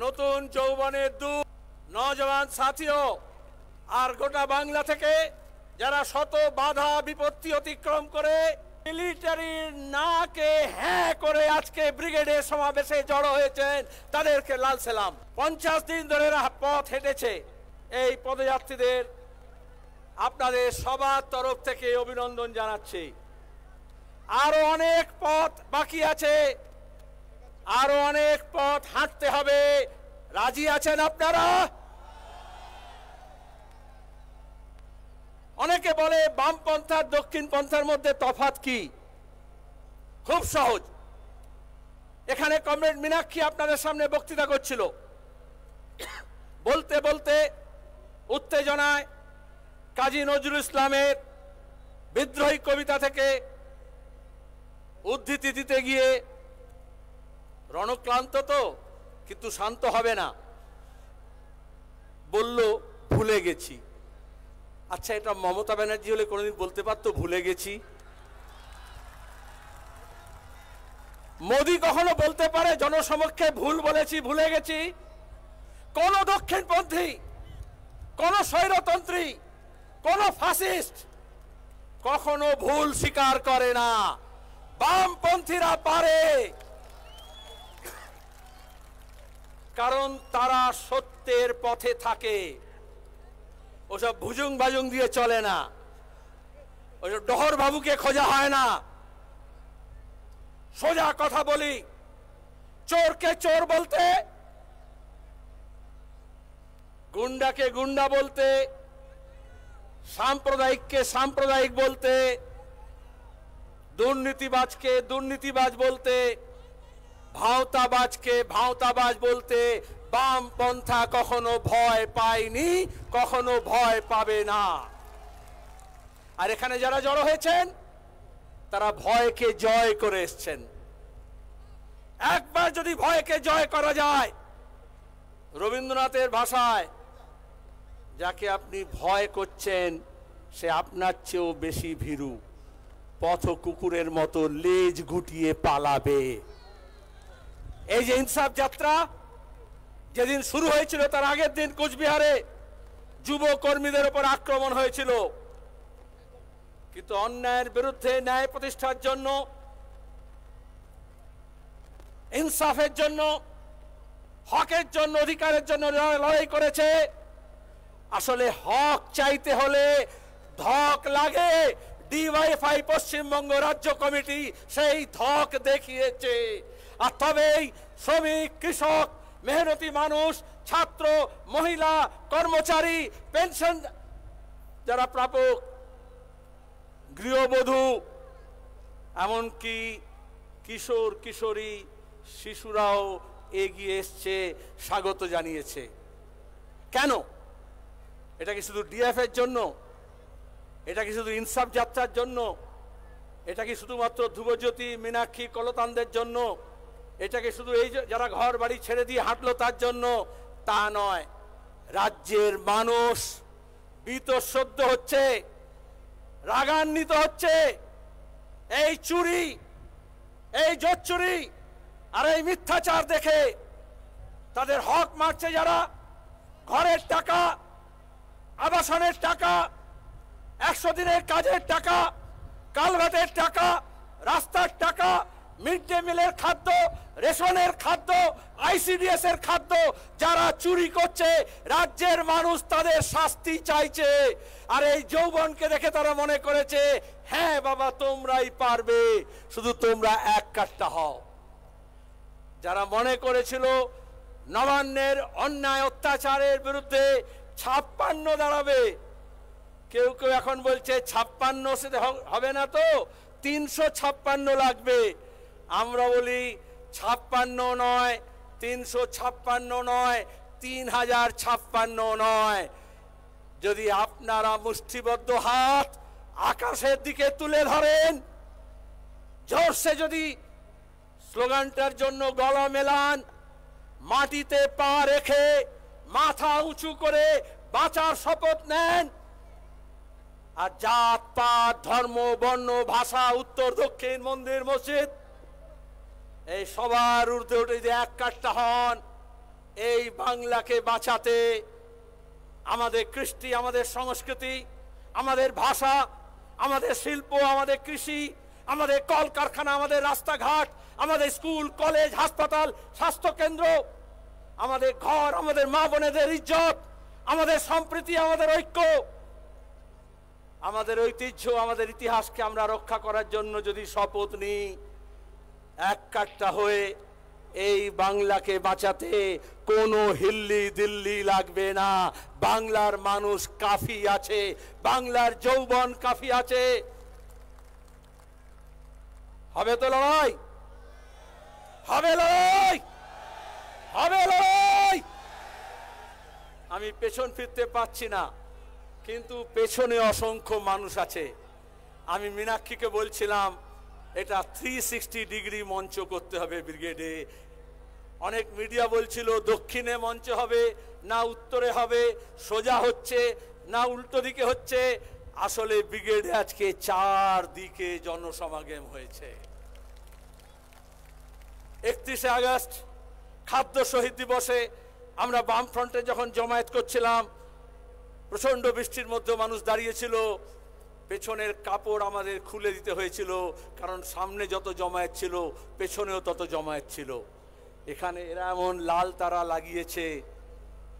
নতুন যৌবনের দুধ নওজওয়ান সাথীও আর গোটা বাংলা থেকে যারা শত বাধা বিপত্তি অতিক্রম করে মিলিটারির নাকে হ্যাঁ করে আজকে ব্রিগেডের সমাবেশে জড়ো হয়েছেন, তাদেরকে লাল সালাম। 50 দিন ধরে পথ হেঁটেছে এই পদযাত্রীদের আপনাদের সবার তরফ থেকে অভিনন্দন জানাচ্ছি। আরো অনেক পথ বাকি আছে, আরো অনেক পথ হাঁটতে হবে। রাজি আছেন আপনারা? অনেকে বলে বামপন্থার দক্ষিণ পন্থার মধ্যে তফাৎ কি? খুব সহজ। এখানে কমরেড মীনাক্ষী আপনাদের সামনে বক্তৃতা করছিল, বলতে বলতে উত্তেজনায় কাজী নজরুল ইসলামের বিদ্রোহী কবিতা থেকে উদ্ধৃতি দিতে গিয়ে রণক্লান্ত তো, কিন্তু শান্ত হবে না, বলল ভুলে গেছি। আচ্ছা, এটা মমতা ব্যানার্জি হলে কোনোদিন বলতে পারতো ভুলে গেছি? মোদি কখনো বলতে পারে জনসমক্ষে ভুল বলেছি, ভুলে গেছি? কোন দক্ষিণপন্থী, কোন স্বৈরতন্ত্রী, কোন ফ্যাসিস্ট কখনো ভুল স্বীকার করে না। বামপন্থীরা পারে, কারণ তারা সত্যের পথে থাকে। ওসব ভুজুং বাজুং দিয়ে চলে না, ওসব ডহর বাবুকে খোঁজা হয় না। সোজা কথা বলি, চোরকে চোর বলতে, গুন্ডাকে গুন্ডা বলতে, সাম্প্রদায়িককে সাম্প্রদায়িক বলতে, দুর্নীতিবাজকে দুর্নীতিবাজ বলতে, ভাওতাবাজকে ভাওতাবাজ বলতে বামপন্থা কখনো ভয় পায়নি, কখনো ভয় পাবে না। আর এখানে যারা জড়ো হয়েছেন তারা ভয়কে জয় করে এসছেন। একবার যদি ভয়কে জয় করা যায়, রবীন্দ্রনাথের ভাষায়, যাকে আপনি ভয় করছেন সে আপনার চেয়েও বেশি ভীরু, পথ কুকুরের মতো লেজ গুটিয়ে পালাবে। এই যে ইনসাফ যাত্রা যেদিন শুরু হয়েছিল তার আগের দিন কোচবিহারে যুব কর্মীদের উপর আক্রমণ হয়েছিল, কিন্তু অন্যায়ের বিরুদ্ধে ন্যায় প্রতিষ্ঠার জন্য, ইনসাফের জন্য, হকের জন্য, অধিকারের জন্য লড়াই করেছে। আসলে হক চাইতে হলে ধক লাগে। ডিওয়াইএফআই পশ্চিমবঙ্গ রাজ্য কমিটি সেই ধক দেখিয়েছে। আর তবেই শ্রমিক, কৃষক, মেহনতি মানুষ, ছাত্র, মহিলা, কর্মচারী, পেনশন যারা প্রাপক, গৃহবধূ, এমনকি কিশোর কিশোরী শিশুরাও এগিয়ে এসছে, স্বাগত জানিয়েছে। কেন? এটা কি শুধু ডিএফ এর জন্য? এটা কি শুধু ইনসাফ যাত্রার জন্য? এটা কি শুধুমাত্র ধ্রুবজ্যোতি, মীনাক্ষী, কলতানদের জন্য? এটা কি শুধু এই যারা ঘর বাড়ি ছেড়ে দিয়ে হাঁটলো তার জন্য? তা নয়। রাজ্যের মানুষ বীতশ্রদ্ধ হচ্ছে, রাগান্বিত হচ্ছে। এই চুরি, এই জোচ্চুরি আর এই মিথ্যাচার দেখে তাদের হক মারছে যারা। ঘরের টাকা, আবাসনের টাকা, 100 দিনের কাজের টাকা, কালভার্টের টাকা, রাস্তার টাকা, মিড ডে মিলের খাদ্য, রেশনের খাদ্য, আইসিডিএস এর খাদ্য যারা চুরি করছে, রাজ্যের মানুষ তাদের শাস্তি চাইছে। আর এই যৌবনকে দেখে তারা মনে করেছে হ্যাঁ বাবা তোমরাই পারবে, শুধু তোমরা এক কাট্টা হও। যারা মনে করেছিল নবান্নের অন্যায় অত্যাচারের বিরুদ্ধে 56 দাঁড়াবে, কেউ কেউ এখন বলছে 56 সেটা হবে না, তো 356 লাগবে। আমরা বলি 56 নয়, 356 নয়, 3056 নয়। যদি আপনারা মুষ্টিবদ্ধ হাত আকাশের দিকে তুলে ধরেন, জোরসে যদি স্লোগানটার জন্য গলা মেলান, মাটিতে পা রেখে মাথা উঁচু করে বাঁচার শপথ নেন, আর জাত পাত, ধর্ম, বর্ণ, ভাষা, উত্তর দক্ষিণ, মন্দির মসজিদ এই সবার ঊর্ধ্বে উঠে যদি এক কাট্টা হন, এই বাংলাকে বাঁচাতে আমাদের কৃষ্টি, আমাদের সংস্কৃতি, আমাদের ভাষা, আমাদের শিল্প, আমাদের কৃষি, আমাদের কলকারখানা, আমাদের রাস্তাঘাট, আমাদের স্কুল, কলেজ, হাসপাতাল, স্বাস্থ্যকেন্দ্র, আমাদের ঘর, আমাদের মা বোনেদের ইজ্জত, আমাদের সম্প্রীতি, আমাদের ঐক্য, আমাদের ঐতিহ্য, আমাদের ইতিহাসকে আমরা রক্ষা করার জন্য যদি শপথ নিই, এক কাট্টা হয়ে এই বাংলাকে বাঁচাতে কোনো হিল্লি দিল্লি লাগবে না। বাংলার মানুষ কাফি আছে, বাংলার যৌবন কাফি আছে। হবে তো লড়াই, হবে লড়াই, হবে লড়াই। আমি পেছন ফিরতে পারছি না, কিন্তু পেছনে অসংখ্য মানুষ আছে। আমি মীনাক্ষীকে বলছিলাম এটা 360 ডিগ্রি মঞ্চ করতে হবে ব্রিগেডে। অনেক মিডিয়া বলছিল দক্ষিণে মঞ্চ হবে না উত্তরে হবে, সোজা হচ্ছে না উল্টো দিকে হচ্ছে। আসলে ব্রিগেডে আজকে 4 দিকে জনসমাগম হয়েছে। 31শে আগস্ট খাদ্য শহীদ দিবসে আমরা বামফ্রন্টে যখন জমায়েত করছিলাম, প্রচন্ড বৃষ্টির মধ্যে মানুষ দাঁড়িয়েছিল, পেছনের কাপড় আমাদের খুলে দিতে হয়েছিল, কারণ সামনে যত জমায়েত ছিল পেছনেও তত জমায়েত ছিল। এখানে এরা এমন লাল তারা লাগিয়েছে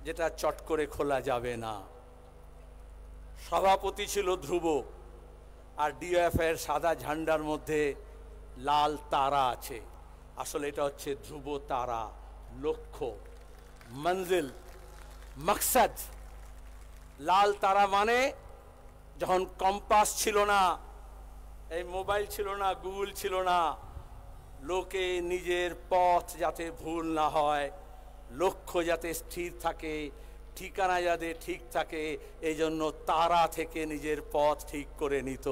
যেটা চট করে খোলা যাবে না। সভাপতি ছিল ধ্রুব, আর ডিএফ এর সাদা ঝান্ডার মধ্যে লাল তারা আছে। আসলে এটা হচ্ছে ধ্রুব তারা, লক্ষ্য, মঞ্জিল, মকসদ। লাল তারা মানে যখন কম্পাস ছিল না, এই মোবাইল ছিল না, গুগল ছিল না, লোকে নিজের পথ যাতে ভুল না হয়, লক্ষ্য যাতে স্থির থাকে, ঠিকানা যাতে ঠিক থাকে, এই জন্য তারা থেকে নিজের পথ ঠিক করে নিত।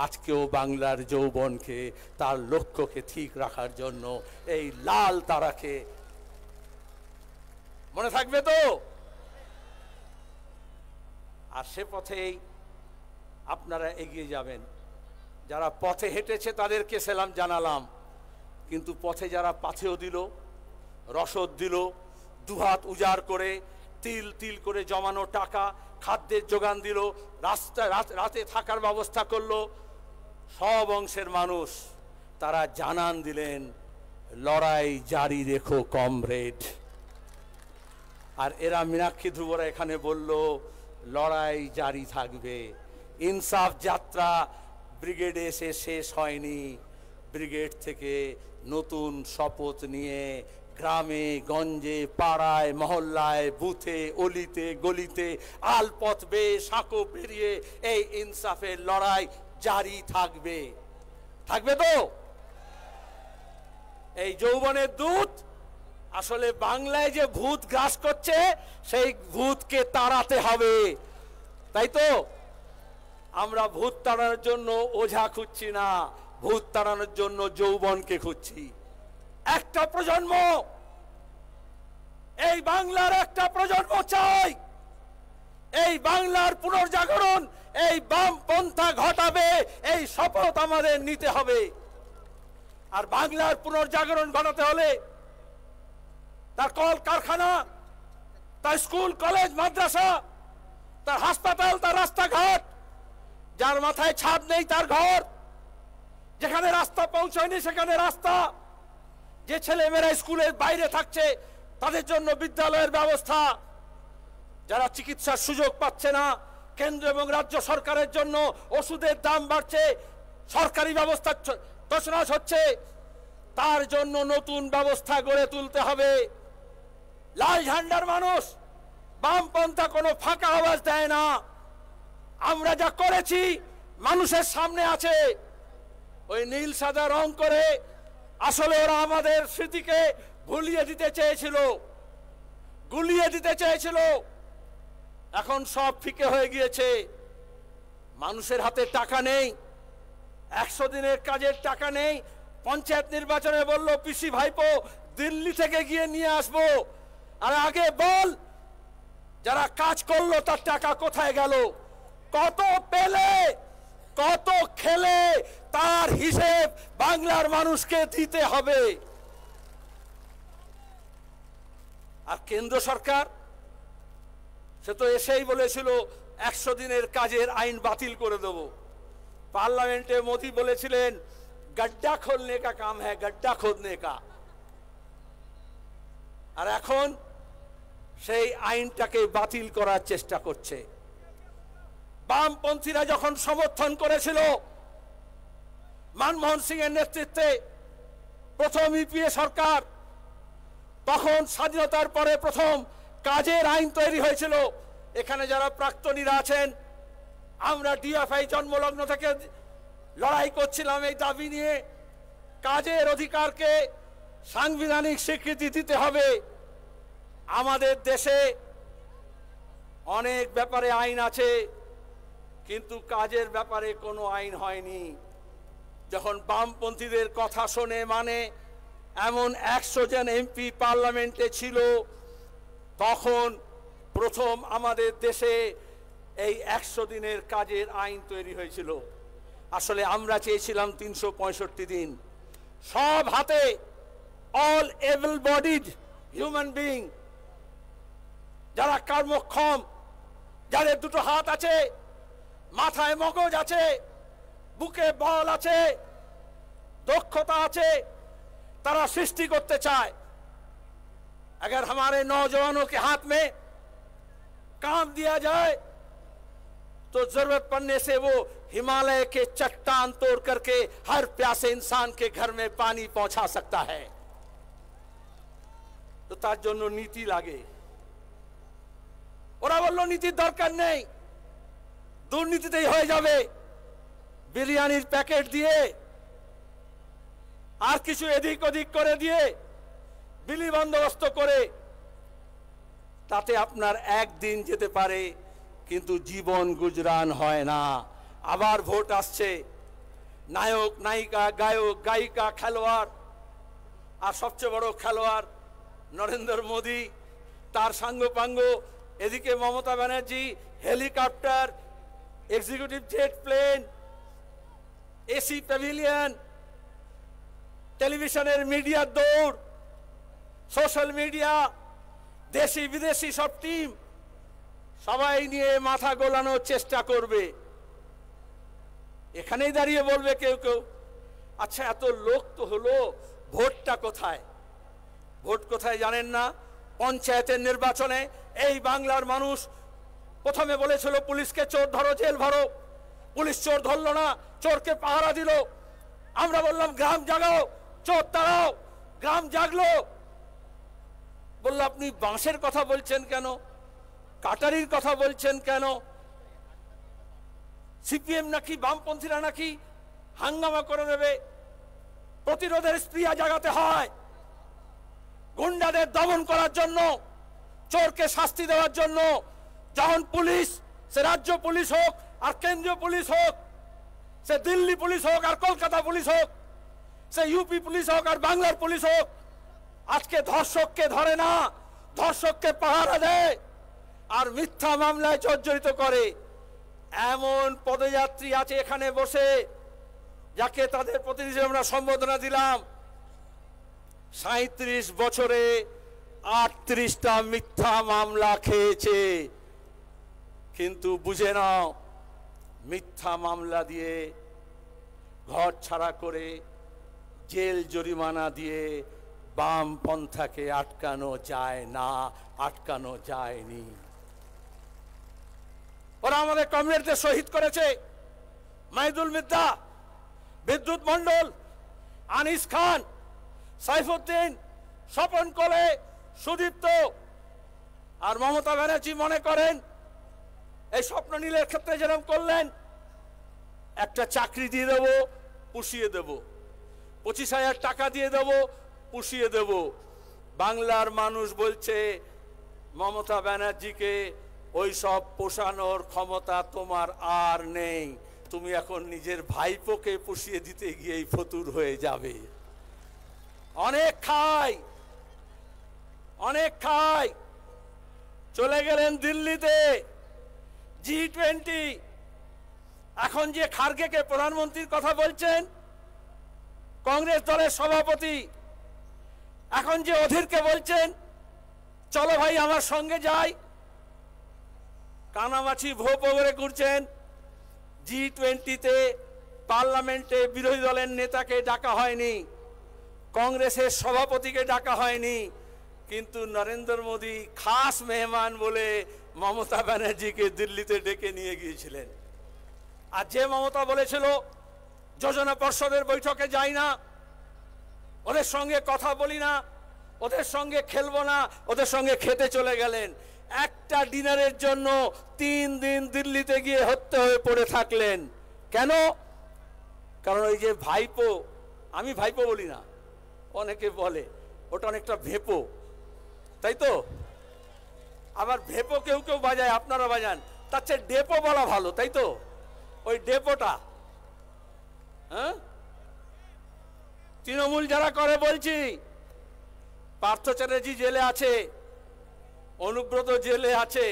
আজকেও বাংলার যৌবনকে, তার লক্ষ্যকে ঠিক রাখার জন্য এই লাল তারাকে মনে থাকবে তো। আর সে পথেই আপনারা এগিয়ে যাবেন। যারা পথে হেঁটেছে তাদেরকে সেলাম জানালাম, কিন্তু পথে যারা পাথেও দিল, রসদ দিল, দুহাত উজাড় করে তিল তিল করে জমানো টাকা, খাদ্যের যোগান দিল, রাতে থাকার ব্যবস্থা করলো, সব অংশের মানুষ তারা জানান দিলেন লড়াই জারি রেখো কমরেড। আর এরা মীনাক্ষী ধ্রুবরা এখানে বলল লড়াই জারি থাকবে। ইনসাফ যাত্রা ব্রিগেডে এসে শেষ হয়নি। ব্রিগেড থেকে নতুন শপথ নিয়ে গ্রামে গঞ্জে, পাড়ায় মহল্লায়, বুথে, অলিতে গলিতে, আলপথ বেয়ে, সাঁকো পেরিয়ে এই ইনসাফের লড়াই জারি থাকবে। থাকবে তো? এই যৌবনের দূত আসলে বাংলায় যে ভূত গ্রাস করছে, সেই ভূতকে তাড়াতে হবে, তাই তো? আমরা ভূত তাড়ানোর জন্য ওঝা খুঁজছি না, ভূত তাড়ানোর জন্য যৌবনকে খুঁজছি। একটা প্রজন্ম, এই বাংলার একটা প্রজন্ম চাই। এই বাংলার পুনর্জাগরণ এই বামপন্থা ঘটাবে, এই শপথ আমাদের নিতে হবে। আর বাংলার পুনর্জাগরণ ঘটাতে হলে তার কল কারখানা, তার স্কুল কলেজ মাদ্রাসা, তার হাসপাতাল, তার রাস্তাঘাট, যার মাথায় ছাদ নেই তার ঘর, যেখানে রাস্তা পৌঁছায়নি সেখানে রাস্তা, যে ছেলেমেয়েরা স্কুলের বাইরে থাকছে তাদের জন্য বিদ্যালয়ের ব্যবস্থা, যারা চিকিৎসার সুযোগ পাচ্ছে না, কেন্দ্র এবং রাজ্য সরকারের জন্য ওষুধের দাম বাড়ছে, সরকারি ব্যবস্থা তছনছ হচ্ছে, তার জন্য নতুন ব্যবস্থা গড়ে তুলতে হবে। লাল ঝান্ডার মানুষ, বামপন্থা কোনো ফাঁকা আওয়াজ দেয় না। আমরা যা করেছি মানুষের সামনে আছে। ওই নীল সাদা রং করে আসলে ওরা আমাদের স্মৃতিকে ভুলিয়ে দিতে চেয়েছিল, গুলিয়ে দিতে চেয়েছিল। এখন সব ফিকে হয়ে গিয়েছে। মানুষের হাতে টাকা নেই, 100 দিনের কাজের টাকা নেই। পঞ্চায়েত নির্বাচনে বলল পিসি ভাইপো দিল্লি থেকে গিয়ে নিয়ে আসবো। আর আগে বল, যারা কাজ করলো তার টাকা কোথায় গেল, কত পেলে, কত খেলে, তার হিসেব বাংলার মানুষকে দিতে হবে। আর কেন্দ্র সরকার সে তো এসেই বলেছিল 100 দিনের কাজের আইন বাতিল করে দেব। পার্লামেন্টে মোদি বলেছিলেন गड्ढा खोलने का काम है, गड्ढा खोदने का। আর এখন সেই আইনটাকে বাতিল করার চেষ্টা করছে। বামপন্থীরা যখন সমর্থন করেছিল মনমোহন সিং এর নেতৃত্বে প্রথম ইউপিএ সরকার, তখন স্বাধীনতার পরে প্রথম কাজের আইন তৈরি হয়েছিল। এখানে যারা প্রাক্তনীরা আছেন, আমরা ডিএফআই জন্মলগ্ন থেকে লড়াই করছিলাম এই দাবি নিয়ে, কাজের অধিকারকে সাংবিধানিক স্বীকৃতি দিতে হবে। আমাদের দেশে অনেক ব্যাপারে আইন আছে, কিন্তু কাজের ব্যাপারে কোনো আইন হয়নি। যখন বামপন্থীদের কথা শুনে মানে এমন 100 জন এমপি পার্লামেন্টে ছিল, তখন প্রথম আমাদের দেশে এই 100 দিনের কাজের আইন তৈরি হয়েছিল। আসলে আমরা চেয়েছিলাম 365 দিন, সব হাতে, all able bodied human being, যারা কর্মক্ষম, যাদের দুটো হাত আছে, মাথায় মগজ আছে, বুকে বল আছে, দক্ষতা আছে, তারা সৃষ্টি করতে চায়। अगर हमारे नौजवानों के हाथ में काम दिया जाए तो जरूरत पड़ने से वो हिमालय के चट्टान तोड़ करके हर प्यासे इंसान के घर में पानी पहुंचा सकता है। तो तार জন্য নীতি লাগে। ওরা বলল নীতির দরকার নেই, দুর্নীতিতেই হয়ে যাবে। বিরিয়ানির প্যাকেট দিয়ে আর কিছু এদিক ওদিক করে দিয়ে বিলি বন্দোবস্ত করে তাতে আপনার একদিন যেতে পারে, কিন্তু জীবন গুজরান হয় না। আবার ভোট আসছে, নায়ক নায়িকা, গায়ক গায়িকা, খেলোয়াড়, আর সবচেয়ে বড় খেলোয়াড় নরেন্দ্র মোদী, তার সাঙ্গপাঙ্গ, এদিকে Mamata Banerjee, helicopter, executive jet plane, AC pavilion, টেলিভিশনের মিডিয়ার দৌড়, সোশ্যাল মিডিয়া, দেশি বিদেশি সব টিম সবাই নিয়ে মাথা গোলানোর চেষ্টা করবে। এখানেই দাঁড়িয়ে বলবে কেউ কেউ, আচ্ছা এত লোক তো হলো, ভোটটা কোথায়? ভোট কোথায় জানেন না? পঞ্চায়েতের নির্বাচনে এই বাংলার মানুষ প্রথমে বলেছিল পুলিশকে চোর ধরো, জেল ভরো। পুলিশ চোর ধরলো না, চোরকে পাহারা দিল। আমরা বললাম গ্রাম জাগাও, চোর তাড়াও। গ্রাম জাগলো। বললো আপনি বাঁশের কথা বলছেন কেন, কাটারির কথা বলছেন কেন? সিপিএম নাকি বামপন্থীরা নাকি হাঙ্গামা করে দেবে। প্রতিরোধের স্পৃহা জাগাতে হয়, গুন্ডাদের দমন করার জন্য, চোরকে শাস্তি দেওয়ার জন্য। যখন পুলিশ, সে রাজ্য পুলিশ হোক আর কেন্দ্রীয় পুলিশ হোক, সে দিল্লি পুলিশ হোক আর কলকাতা পুলিশ হোক, সে ইউপি পুলিশ হোক আর বাংলার পুলিশ হোক, আজকে ধর্ষককে ধরে না, ধর্ষককে পাহারা দেয় আর মিথ্যা মামলায় জর্জরিত করে। এমন পদযাত্রী আছে এখানে বসে, যাকে তাদের প্রতিনিধি আমরা সম্বোধনা দিলাম, 37 বছরে 38টা মিথ্যা মামলা খেয়েছে। কিন্তু বুঝে নাও, মিথ্যা মামলা দিয়ে, ঘর ছাড়া করে, জেল জরিমানা দিয়ে বামপন্থাকে আটকানো যায় না, আটকানো যায়নি। ওরা আমাদের কমরেডদের শহীদ করেছে। মাহিদুল মিদ্দা, বিদ্যুৎ মন্ডল, আনিস খান, সাইফুদ্দিন, স্বপন কোলে, সুদীপ্ত আর মমতা ব্যানার্জি মনে করেন এই স্বপ্ন নীলের ক্ষেত্রে যেরকম করলেন, একটা চাকরি দিয়ে দেব, পুষিয়ে দেব, 25,000 টাকা দিয়ে দেব, পুষিয়ে দেব। বাংলার মানুষ বলছে মমতা ব্যানার্জিকে ওই সব পোষানোর ক্ষমতা তোমার আর নেই, তুমি এখন নিজের ভাইপোকে পুষিয়ে দিতে গিয়েই ফতুর হয়ে যাবে। অনেক খাই, অনেক খাই। চলে গেলেন দিল্লিতে, G20। এখন যে খার্গেকে প্রধানমন্ত্রীর কথা বলছেন, কংগ্রেস দলের সভাপতি, এখন যে অধীরকে বলছেন চলো ভাই আমার সঙ্গে যাই। কানামাছি ভোপ করে ঘুরছেন। G20-তে পার্লামেন্টে বিরোধী দলের নেতাকে ডাকা হয়নি, কংগ্রেসের সভাপতিকে ডাকা হয়নি, কিন্তু নরেন্দ্র মোদী খাস মেহমান বলে মমতা ব্যানার্জিকে দিল্লিতে ডেকে নিয়ে গিয়েছিলেন। আর যে মমতা বলেছিল যোজনা পর্ষদের বৈঠকে যাই না, ওদের সঙ্গে কথা বলি না, ওদের সঙ্গে খেলবো না, ওদের সঙ্গে খেতে চলে গেলেন। একটা ডিনারের জন্য 3 দিন দিল্লিতে গিয়ে হত্যা হয়ে পড়ে থাকলেন। কেন? কারণ ওই যে ভাইপো, আমি ভাইপো বলি না, অনেকে বলে ওটা অনেকটা ভেপো, তাই তো? আবার ভেপো কেউ কেউ বাজায়, আপনারা বাজান, তার চেয়ে ডেপো বলা ভালো, তাই তো? ওই ডেপোটা, হ্যাঁ, তৃণমূল যারা করে বলছি, পার্থ চ্যাটার্জি জেলে আছে, অনুব্রত জেলে আছে,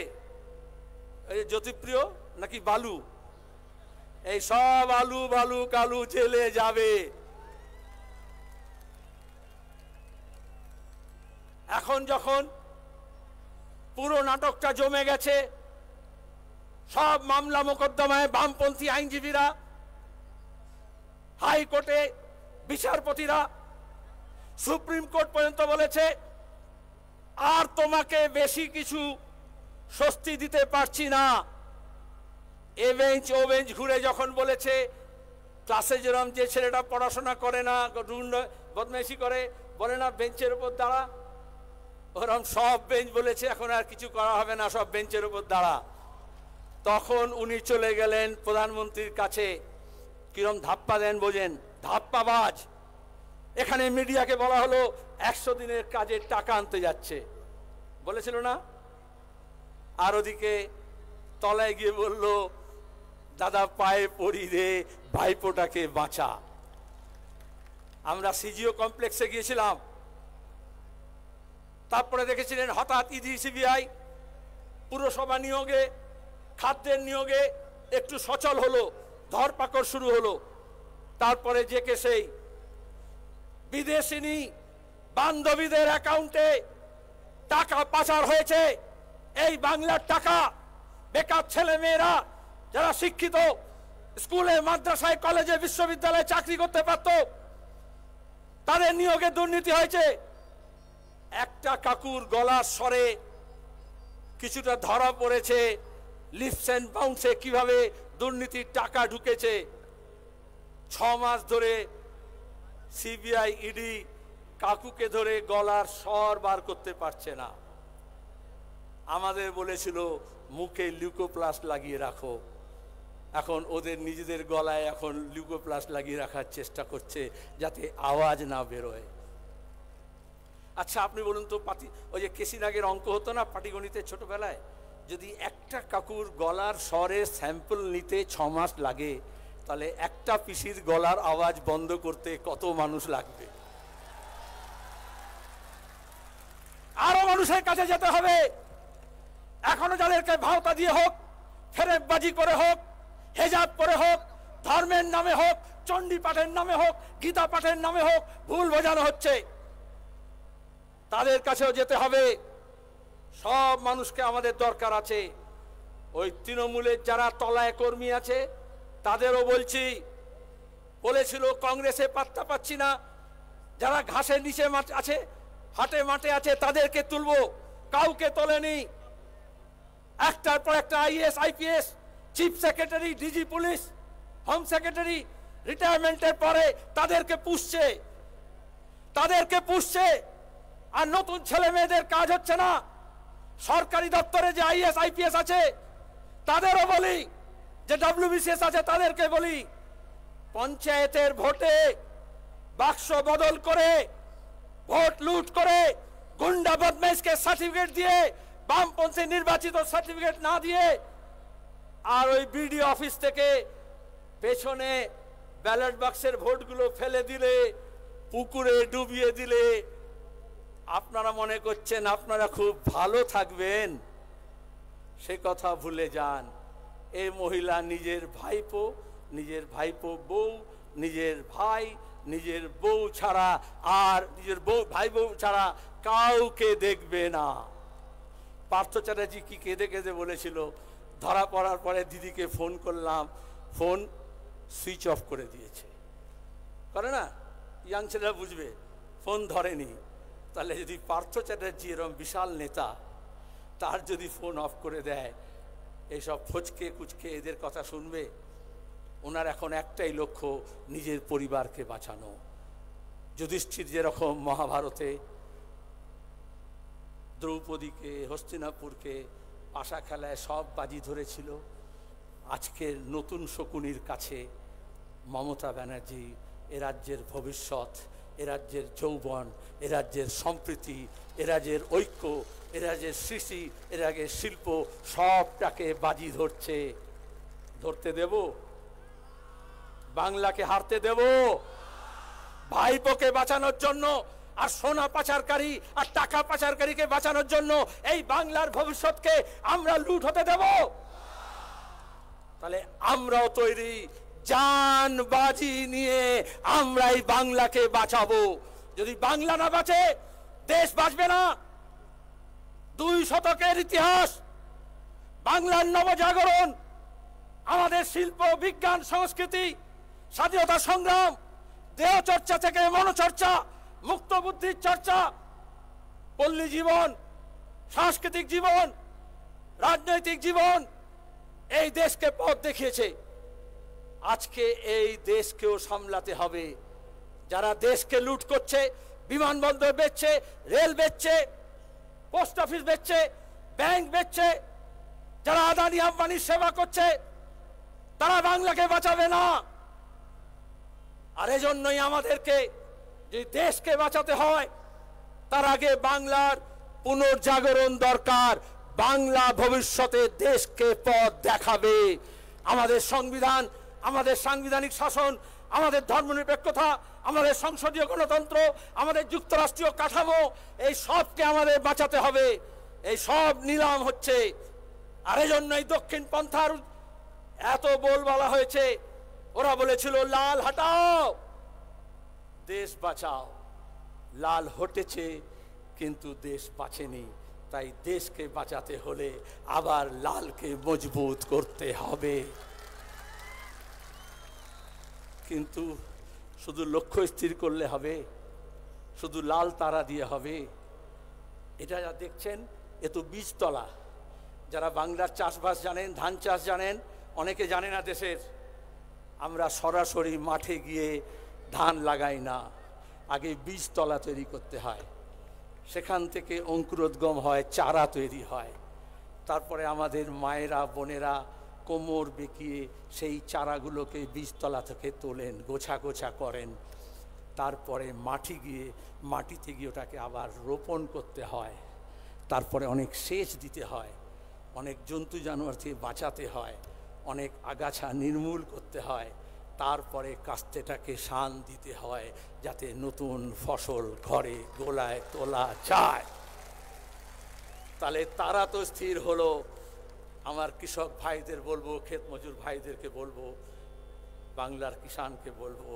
এই জ্যোতিপ্রিয় নাকি বালু, এই সব আলু বালু কালু জেলে যাবে। এখন যখন পুরো নাটকটা জমে গেছে, সব মামলা মোকদ্দমায় বামপন্থী আইনজীবীরা, হাইকোর্টে বিচারপতিরা, সুপ্রিম কোর্ট পর্যন্ত বলেছে আর তোমাকে বেশি কিছু স্বস্তি দিতে পারছি না। এ বেঞ্চ ও বেঞ্চ ঘুরে যখন বলেছে ক্লাসে যেরকম যে ছেলেটা পড়াশোনা করে না, বদমাইশি করে, বলে না বেঞ্চের উপর দাঁড়া, ওরকম সব বেঞ্চ বলেছে এখন আর কিছু করা হবে না, সব বেঞ্চের উপর দাঁড়া। তখন উনি চলে গেলেন প্রধানমন্ত্রীর কাছে। কিরম ধাপ্পা দেন বোঝেন, ধাপ্পাবাজ। এখানে মিডিয়াকে বলা হলো 100 দিনের কাজের টাকা আনতে যাচ্ছে, বলেছিল না? আর ওদিকে তলায় গিয়ে বলল দাদা পায়ে পড়ি রে, ভাইপোটাকে বাঁচা। আমরা সিজিও কমপ্লেক্সে গিয়েছিলাম, তারপরে দেখেছিলেন হঠাৎ ইডি সিবিআই পুরসভা নিয়োগে, খাদ্যের নিয়োগে একটু সচল হলো, ধরপাকড় শুরু হলো। তারপরে যে কেসেই বিদেশিনী বান্ধবীদের অ্যাকাউন্টে টাকা পাচার হয়েছে, এই বাংলার টাকা বেকার ছেলে মেয়েরা যারা শিক্ষিত, স্কুলে মাদ্রাসায় কলেজে বিশ্ববিদ্যালয়ে চাকরি করতে পারত, তাদের নিয়োগে দুর্নীতি হয়েছে। একটা কাকুর গলার স্বরে কিছুটা ধরা পড়েছে, লিপস এন্ড বাউন্সে কিভাবে দুর্নীতির টাকা ঢুকেছে। 6 মাস ধরে সিবিআই ইডি কাকুকে ধরে গলার স্বর বার করতে পারছে না। আমাদের বলেছিল মুখে লিউকোপ্লাস্ট লাগিয়ে রাখো, এখন ওদের নিজেদের গলায় এখন লিউকোপ্লাস্ট লাগিয়ে রাখার চেষ্টা করছে যাতে আওয়াজ না বেরোয়। আচ্ছা আপনি বলুন তো, ওই যে কেসিনাগের অঙ্ক হতো না পাটিগণিতে ছোটবেলায়, যদি একটা কাকুর গলার স্বরের স্যাম্পল নিতে 6 মাস লাগে, তাহলে একটা পিসির গলার আওয়াজ বন্ধ করতে কত মানুষ লাগবে? আরো মানুষের কাছে যেতে হবে। এখনো যাদেরকে ভাওতা দিয়ে হোক, ফেরেববাজি করে হোক, হেজাব করে হোক, ধর্মের নামে হোক, চণ্ডী পাঠের নামে হোক, গীতা পাঠের নামে হোক ভুল বোঝানো হচ্ছে, তাদের কাছেও যেতে হবে। সব মানুষকে আমাদের দরকার আছে। ওই তৃণমূলের যারা তলায় কর্মী আছে তাদেরও বলছি, বলেছিল কংগ্রেসে পাত্তা পাচ্ছি না, যারা ঘাসের নিচে আছে, হাটে মাঠে আছে, তাদেরকে তুলবো, কাউকে তোলেনি। একটার পর একটা IAS IPS, chief secretary, DG police, home secretary রিটায়ারমেন্টের পরে তাদেরকে পুষছে। আর নতুন ছেলে মেয়েদের কাজ হচ্ছে না। সরকারি দপ্তরে যে আইএস আইপিএস আছে তাদেরও বলি, যে ডব্লিউবিসিএস আছে তাদেরকে বলি, পঞ্চায়েতের ভোটে বাক্স বদল করে, ভোট লুট করে, গুন্ডা বদমাইশকে সার্টিফিকেট দিয়ে, বামপন্থী নির্বাচিত সার্টিফিকেট না দিয়ে, আর ওই বিডিও অফিস থেকে পেছনে ব্যালট বাক্সের ভোটগুলো ফেলে দিলে, পুকুরে ডুবিয়ে দিলে, আপনারা মনে করছেন আপনারা খুব ভালো থাকবেন, সে কথা ভুলে যান। এই মহিলা নিজের ভাইপো বউ, নিজের ভাই, নিজের বউ ছাড়া আর নিজের ভাই বউ ছাড়া কাউকে দেখবে না। পার্থ চ্যাটার্জি কি কেঁদে কেঁদে বলেছিল, ধরা পড়ার পরে দিদিকে ফোন করলাম, ফোন সুইচ অফ করে দিয়েছে। করে না, ইয়াং ছেলেরা বুঝবে, ফোন ধরেনি। তাহলে যদি পার্থ চ্যাটার্জি এরকম বিশাল নেতা, তার যদি ফোন অফ করে দেয়, এইসব ফচকে কুচকে এদের কথা শুনবে? ওনার এখন একটাই লক্ষ্য, নিজের পরিবারকে বাঁচানো। যুধিষ্ঠির যেরকম মহাভারতে দ্রৌপদীকে, হস্তিনাপুরকে পাশা খেলায় সব বাজি ধরেছিল, আজকের নতুন শকুনির কাছে মমতা ব্যানার্জি এ রাজ্যের ভবিষ্যৎ, এ রাজ্যের যৌবন, এ রাজ্যের সম্প্রীতি, এ রাজ্যের ঐক্য, এ রাজ্যের সৃষ্টি, এ রাজ্যের শিল্প, সবটাকে বাজি ধরছে। ধরতে দেব? বাংলাকে হারতে দেব? ভাইপোকে বাঁচানোর জন্য আর সোনা পাচারকারী আর টাকা পাচারকারীকে বাঁচানোর জন্য এই বাংলার ভবিষ্যৎকে আমরা লুট হতে দেব? তাহলে আমরাও তৈরি, জান বাজি নিয়ে আমরা এই বাংলাকে বাঁচাবো। যদি বাংলা না বাঁচে, দেশ বাঁচবে না। 2 শতকের ইতিহাস, বাংলার নবজাগরণ, আমাদের শিল্প, বিজ্ঞান, সংস্কৃতি, স্বাধীনতা সংগ্রাম, দেহ চর্চা থেকে মনোচর্চা, মুক্ত বুদ্ধির চর্চা, পল্লী জীবন, সাংস্কৃতিক জীবন, রাজনৈতিক জীবন এই দেশকে পথ দেখিয়েছে। আজকে এই দেশকেও সামলাতে হবে। যারা দেশকে লুট করছে, বিমানবন্দর বেচছে, রেল বেচছে, পোস্ট অফিস বেচছে, ব্যাংক বেচছে, যারা আদানি আম্বানির সেবা করছে, তারা বাংলাকে বাঁচাবে না। আর এজন্যই আমাদেরকে যদি দেশকে বাঁচাতে হয়, তার আগে বাংলার পুনর্জাগরণ দরকার। বাংলা ভবিষ্যতে দেশকে পথ দেখাবে। আমাদের সংবিধান, আমাদের সাংবিধানিক শাসন, আমাদের ধর্মনিরপেক্ষতা, আমাদের সংসদীয় গণতন্ত্র, আমাদের যুক্তরাষ্ট্রীয় কাঠামো, এই সবকে আমাদের বাঁচাতে হবে। এই সব নিলাম হচ্ছে। আর এজন্যই দক্ষিণ পন্থার এত বলবলা হয়েছে। ওরা বলেছিল লাল হটাও, দেশ বাঁচাও। লাল হটেছে কিন্তু দেশ বাঁচেনি। তাই দেশকে বাঁচাতে হলে আবার লালকে মজবুত করতে হবে। কিন্তু শুধু লক্ষ্য স্থির করলে হবে? শুধু লাল তারা দিয়ে হবে? এটা যা দেখছেন, এ তো বীজতলা। যারা বাংলার চাষবাস জানেন, ধান চাষ জানেন, অনেকে জানে না দেশের, আমরা সরাসরি মাঠে গিয়ে ধান লাগাই না, আগে বীজতলা তৈরি করতে হয়, সেখান থেকে অঙ্কুরোদ্গম হয়, চারা তৈরি হয়, তারপরে আমাদের মায়েরা বোনেরা কোমর বেঁকিয়ে সেই চারাগুলোকে বীজতলা থেকে তোলেন, গোছা গোছা করেন, তারপরে মাটিতে গিয়ে ওটাকে আবার রোপণ করতে হয়, তারপরে অনেক সেচ দিতে হয়, অনেক জন্তু জানোয়ার থেকে বাঁচাতে হয়, অনেক আগাছা নির্মূল করতে হয়, তারপরে কাস্তেটাকে শান দিতে হয় যাতে নতুন ফসল ঘরে গোলায় তোলা যায়। তাহলে তারা তো স্থির হলো। আমার কৃষক ভাইদের বলবো, ক্ষেত মজুর ভাইদেরকে বলবো, বাংলার কিষানকে বলবো,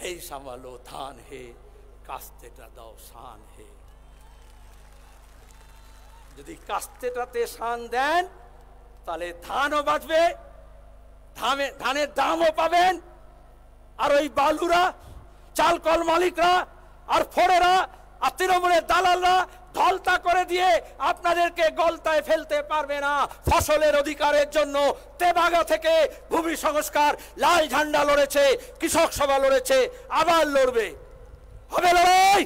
হেই সামালো ধান হে, কাস্তেটা দাও শান হে। যদি কাস্তেটাতে শান দেন তাহলে ধানও বাঁচবে, ধানের দামও পাবেন। আর ওই বালুরা, চালকল মালিকরা আর ফোড়েরা আর তৃণমূলের দালালরা ধলতা করে দিয়ে আপনাদেরকে গলতায় ফেলতে পারবে না। ফসলের অধিকারের জন্য তেবাগা থেকে ভূমি সংস্কার লাল ঝান্ডা লড়েছে, কৃষক সভা লড়েছে, আবার লড়বে। হবে লড়াই।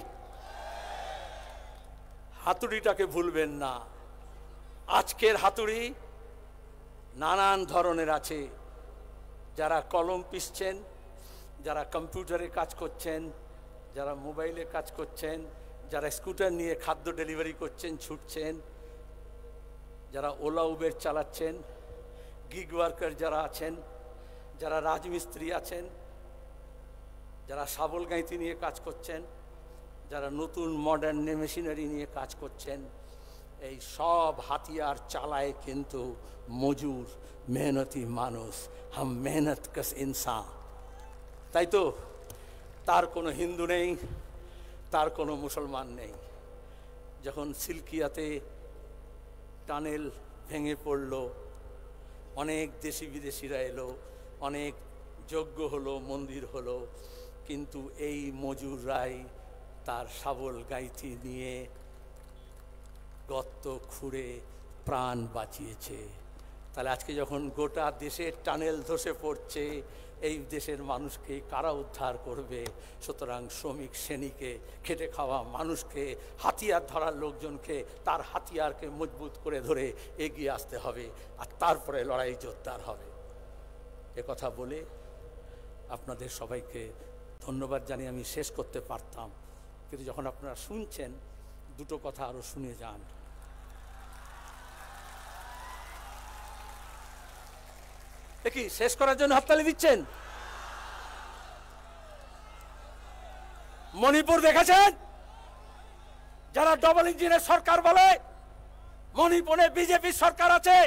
হাতুড়িটাকে ভুলবেন না। আজকের হাতুড়ি নানান ধরনের আছে। যারা কলম পিষছেন, যারা কম্পিউটারে কাজ করছেন, যারা মোবাইলে কাজ করছেন, যারা স্কুটার নিয়ে খাদ্য ডেলিভারি করছেন, ছুটছেন, যারা ওলা উবের চালাচ্ছেন, গিগ ওয়ার্কার যারা আছেন, যারা রাজমিস্ত্রি আছেন, যারা শাবল গাঁইতি নিয়ে কাজ করছেন, যারা নতুন মডার্ন মেশিনারি নিয়ে কাজ করছেন, এই সব হাতিয়ার চালায় কিন্তু মজুর মেহনতি মানুষ। হাম মেহনত কস ইনসান। তাই তো তার কোনো হিন্দু নেই, তার কোনো মুসলমান নেই। যখন সিলকিয়াতে টানেল ভেঙে পড়ল, অনেক দেশি বিদেশিরা এলো, অনেক যজ্ঞ হলো, মন্দির হলো, কিন্তু এই মজুররাই তার শাবল গাইতি নিয়ে গর্ত খুঁড়ে প্রাণ বাঁচিয়েছে। তাহলে আজকে যখন গোটা দেশের টানেল ধসে পড়ছে, এই দেশের মানুষকে কারা উদ্ধার করবে? সুতরাং শ্রমিক শ্রেণীকে, খেটে খাওয়া মানুষকে, হাতিয়ার ধরার লোকজনকে তার হাতিয়ারকে মজবুত করে ধরে এগিয়ে আসতে হবে, আর তারপরে লড়াই জোরদার হবে। এ কথা বলে আপনাদের সবাইকে ধন্যবাদ জানিয়ে আমি শেষ করতে পারতাম, কিন্তু যখন আপনারা শুনছেন দুটো কথা আরো শুনে যান। কি শেষ করার জন্য হাততালি দিচ্ছেন? মণিপুর দেখেছেন? যারা ডবল ইঞ্জিনের সরকার বলে, মণিপুরে বিজেপি সরকার আছে,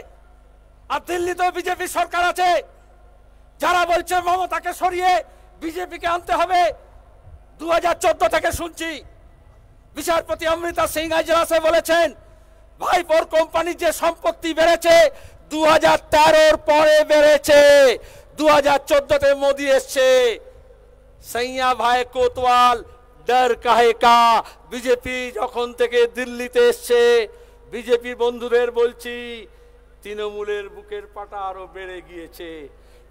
আর দিল্লিতেও বিজেপি সরকার আছে। যারা বলছে মমতাকে সরিয়ে বিজেপিকে আনতে হবে, 2014 থেকে শুনছি বিচারপতি অমৃতা সিং আজলাসে বলেছেন ভাইপোর কোম্পানির যে সম্পত্তি বেড়েছে 2013 পরে বেড়েছে, 2014তে মোদি এসছে। সৈয়া ভাই কোতওয়াল ডর কাহে কা? বিজেপি যখন থেকে দিল্লিতে এসছে, বিজেপি বন্ধুদের বলছি তৃণমূলের বুকের পাটা আরো বেড়ে গিয়েছে।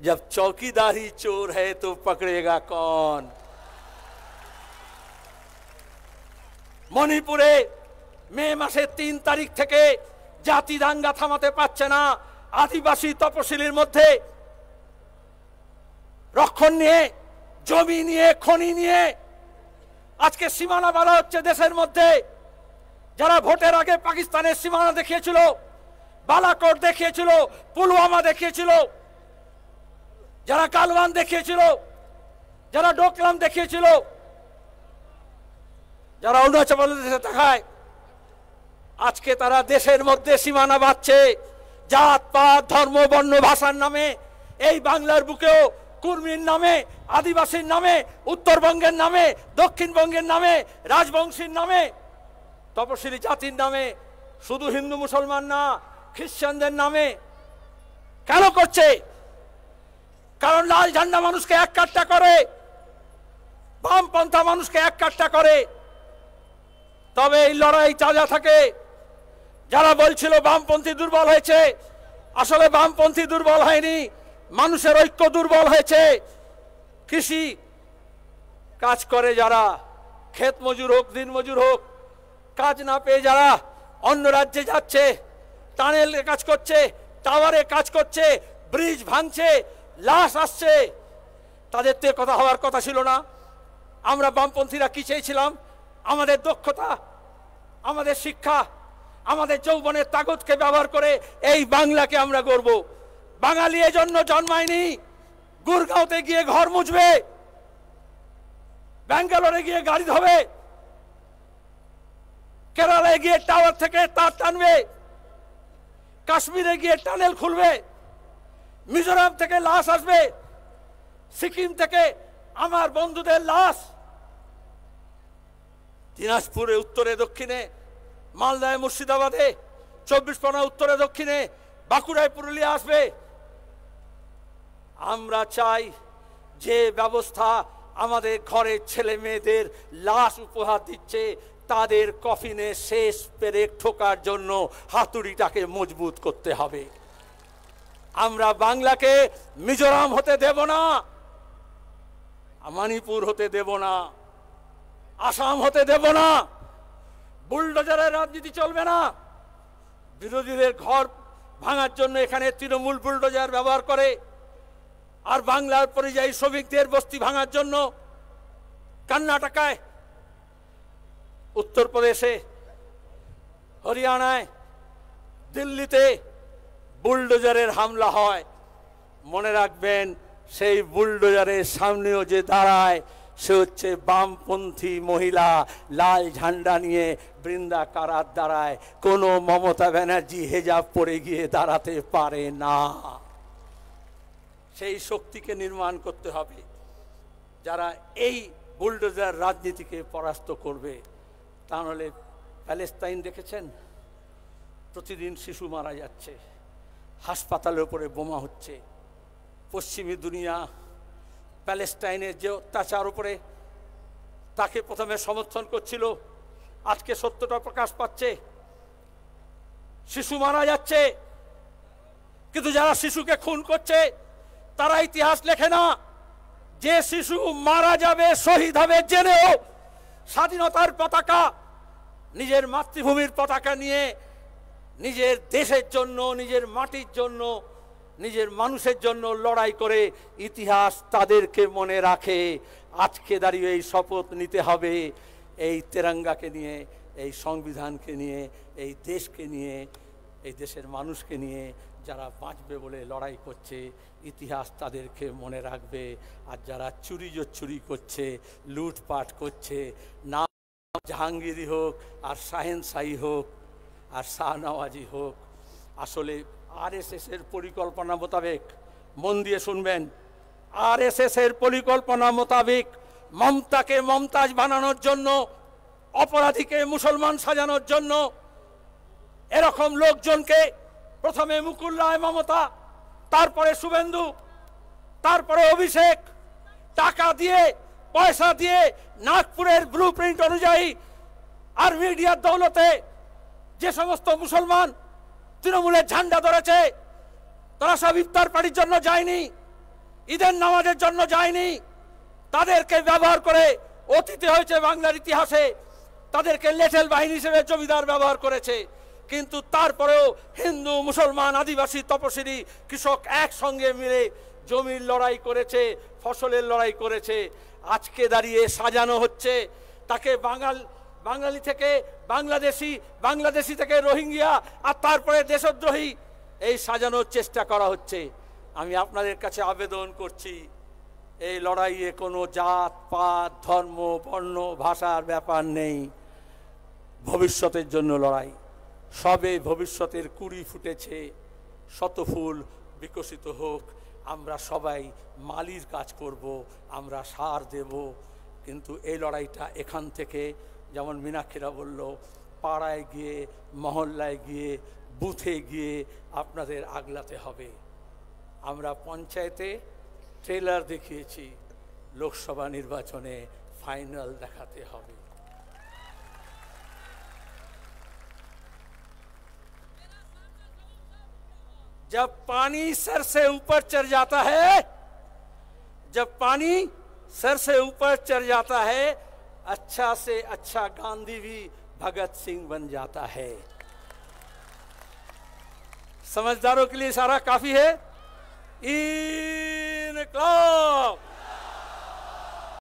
जब चौकीदार ही चोर है तो पकड़ेगा कौन? মণিপুরে মে মাসের 3 তারিখ থেকে জাতি দাঙ্গা থামাতে পারছে না। আদিবাসী তপশিলির মধ্যে রক্ষণ নিয়ে, জমি নিয়ে, খনি নিয়ে আজকে সীমানা বলা হচ্ছে দেশের মধ্যে। যারা ভোটের আগে পাকিস্তানের সীমানা দেখিয়েছিল, বালাকোট দেখিয়েছিল, পুলওয়ামা দেখিয়েছিল, যারা গালওয়ান দেখিয়েছিল, যারা ডোকলাম দেখিয়েছিল, যারা অরুণাচল প্রদেশে দেখায়, আজকে তারা দেশের মধ্যে সীমানা বাঁধছে জাত পাত ধর্ম বর্ণ ভাষার নামে। এই বাংলার বুকেও কুর্মীর নামে, আদিবাসীর নামে, উত্তরবঙ্গের নামে, দক্ষিণবঙ্গের নামে, রাজবংশীর নামে, তপশিলি জাতির নামে, শুধু হিন্দু মুসলমান না, খ্রিস্টানদের নামে কেন করছে? কারণ লাল ঝান্ডা মানুষকে এক কাট্টা করে, বামপন্থা মানুষকে এক কাট্টা করে। তবে এই লড়াই তাজা থাকে। যারা বলছিল বামপন্থী দুর্বল হয়েছে, আসলে বামপন্থী দুর্বল হয়নি, মানুষের ঐক্য দুর্বল হয়েছে। কৃষি কাজ করে যারা, ক্ষেত মজুর হোক, দিন মজুর হোক, কাজ না পেয়ে যারা অন্য রাজ্যে যাচ্ছে, টানেলে কাজ করছে, টাওয়ারে কাজ করছে, ব্রিজ ভাঙছে, লাশ আসছে, তাদের তো কথা হওয়ার কথা ছিল না। আমরা বামপন্থীরা কি চেয়েছিলাম? আমাদের দক্ষতা, আমাদের শিক্ষা, আমাদের যৌবনের তাগতকে ব্যবহার করে এই বাংলাকে আমরা গড়ব। বাঙালি এজন্য জন্মায়নি গুরগাঁওতে গিয়ে ঘর মুছবে, ব্যাঙ্গালোরে গিয়ে গাড়ি ধোবে, কেরালায় গিয়ে টাওয়ার থেকে তার টানবে, কাশ্মীরে গিয়ে টানেল খুলবে, মিজোরাম থেকে লাশ আসবে, সিকিম থেকে আমার বন্ধুদের লাশ দিনাজপুরে উত্তরে দক্ষিণে, মালদায় মুর্শিদাবাদে, 24 পরগনা উত্তরে দক্ষিণে, বাঁকুড়ায় পুরুলিয়া আসবে। আমরা চাই যে ব্যবস্থা আমাদের ঘরের ছেলে মেয়েদের লাশ উপহার দিচ্ছে, তাদের কফিনে শেষ পেরেক ঠোকার জন্য হাতুড়িটাকে মজবুত করতে হবে। আমরা বাংলাকে মিজোরাম হতে দেব না, মণিপুর হতে দেব না, আসাম হতে দেব না। বুলডোজারের রাজনীতি চলবে না। বিরোধীদের ঘর ভাঙার জন্য এখানে তৃণমূল বুলডোজার ব্যবহার করে, আর বাংলার পরিযায়ী শ্রমিকদের বস্তি ভাঙার জন্য কর্ণাটকায়, উত্তরপ্রদেশে, হরিয়ানায়, দিল্লিতে বুলডোজারের হামলা হয়। মনে রাখবেন, সেই বুলডোজারের সামনেও যে দাঁড়ায় সে হচ্ছে বামপন্থী মহিলা, লাল ঝান্ডা নিয়ে বৃন্দা কারাত দাঁড়ায়। কোনো মমতা ব্যানার্জি হেজাব পরে গিয়ে দাঁড়াতে পারে না। সেই শক্তিকে নির্মাণ করতে হবে যারা এই বুলডোজার রাজনীতিকে পরাস্ত করবে। তাহলে প্যালেস্তাইন দেখেছেন, প্রতিদিন শিশু মারা যাচ্ছে, হাসপাতালের উপরে বোমা হচ্ছে। পশ্চিমী দুনিয়া প্যালেস্টাইনের যে অত্যাচার উপরে তাকে প্রথমে সমর্থন করছিল, আজকে সত্যটা প্রকাশ পাচ্ছে। শিশু মারা যাচ্ছে, কিন্তু যারা শিশুকে খুন করছে তারা ইতিহাস লেখে না। যে শিশু মারা যাবে, শহীদ হবে জেনেও স্বাধীনতার পতাকা, নিজের মাতৃভূমির পতাকা নিয়ে নিজের দেশের জন্য, নিজের মাটির জন্য, নিজের মানুষের জন্য লড়াই করে ইতিহাস তাদেরকে মনে রাখে। আজকে দাঁড়িয়ে এই শপথ নিতে হবে, এই তেরঙ্গাকে নিয়ে, এই সংবিধানকে নিয়ে, এই দেশকে নিয়ে, এই দেশের মানুষকে নিয়ে যারা বাঁচবে বলে লড়াই করছে, ইতিহাস তাদেরকে মনে রাখবে। আর যারা চুরি করছে, লুটপাট করছে, না জাহাঙ্গীরি হোক আর শাহেনশাহী হোক আর শাহনওয়াজি হোক, আসলে আরএসএস এর পরিকল্পনা মোতাবেক, মন দিয়ে শুনবেন, আরএসএস এর পরিকল্পনা মোতাবেক মমতাকে মমতাজ বানানোর জন্য, অপরাধীকে মুসলমান সাজানোর জন্য এরকম লোকজনকে প্রথমে মুকুল রায় মমতা, তারপরে শুভেন্দু, তারপরে অভিষেক টাকা দিয়ে, পয়সা দিয়ে, নাগপুরের ব্লুপ্রিন্ট অনুযায়ী আর মিডিয়ার দৌলতে যে সমস্ত মুসলমান তৃণমূলের ঝান্ডা ধরেছে তারা সব ইফতার পার্টির জন্য যায়নি, ঈদের নামাজের জন্য যায়নি, তাদেরকে ব্যবহার করে অতীতে হয়েছে বাংলার ইতিহাসে, তাদেরকে লেঠেল বাহিনী হিসেবে জমিদার ব্যবহার করেছে। কিন্তু তারপরেও হিন্দু, মুসলমান, আদিবাসী, তপশিলি, কৃষক একসঙ্গে মিলে জমির লড়াই করেছে, ফসলের লড়াই করেছে। আজকে দাঁড়িয়ে সাজানো হচ্ছে তাকে বাঙালি থেকে বাংলাদেশি, বাংলাদেশি থেকে রোহিঙ্গিয়া, আর তারপরে দেশদ্রোহী, এই সাজানোর চেষ্টা করা হচ্ছে। আমি আপনাদের কাছে আবেদন করছি, এই লড়াইয়ে কোনো জাত পাত, ধর্ম, বর্ণ, ভাষার ব্যাপার নেই। ভবিষ্যতের জন্য লড়াই, সবে ভবিষ্যতের কুড়ি ফুটেছে, শত ফুল বিকশিত হোক। আমরা সবাই মালির কাজ করব, আমরা সার দেব, কিন্তু এই লড়াইটা এখান থেকে, যেমন মীনাক্ষীরা বলল, পাড়ায় গিয়ে, মহল্লায় গিয়ে, বুথে গিয়ে আপনাদের আগলাতে হবে। আমরা পঞ্চায়েতে ট্রেলার দেখিয়েছি, লোকসভা নির্বাচনে ফাইনাল দেখাতে হবে। जब पानी सर से ऊपर चढ़ जाता है, जब पानी सर से ऊपर चढ़ जाता है, अच्छा से अच्छा गांधी भी भगत सिंह बन जाता है। समझदारों के लिए इशारा काफी है। इनकलाब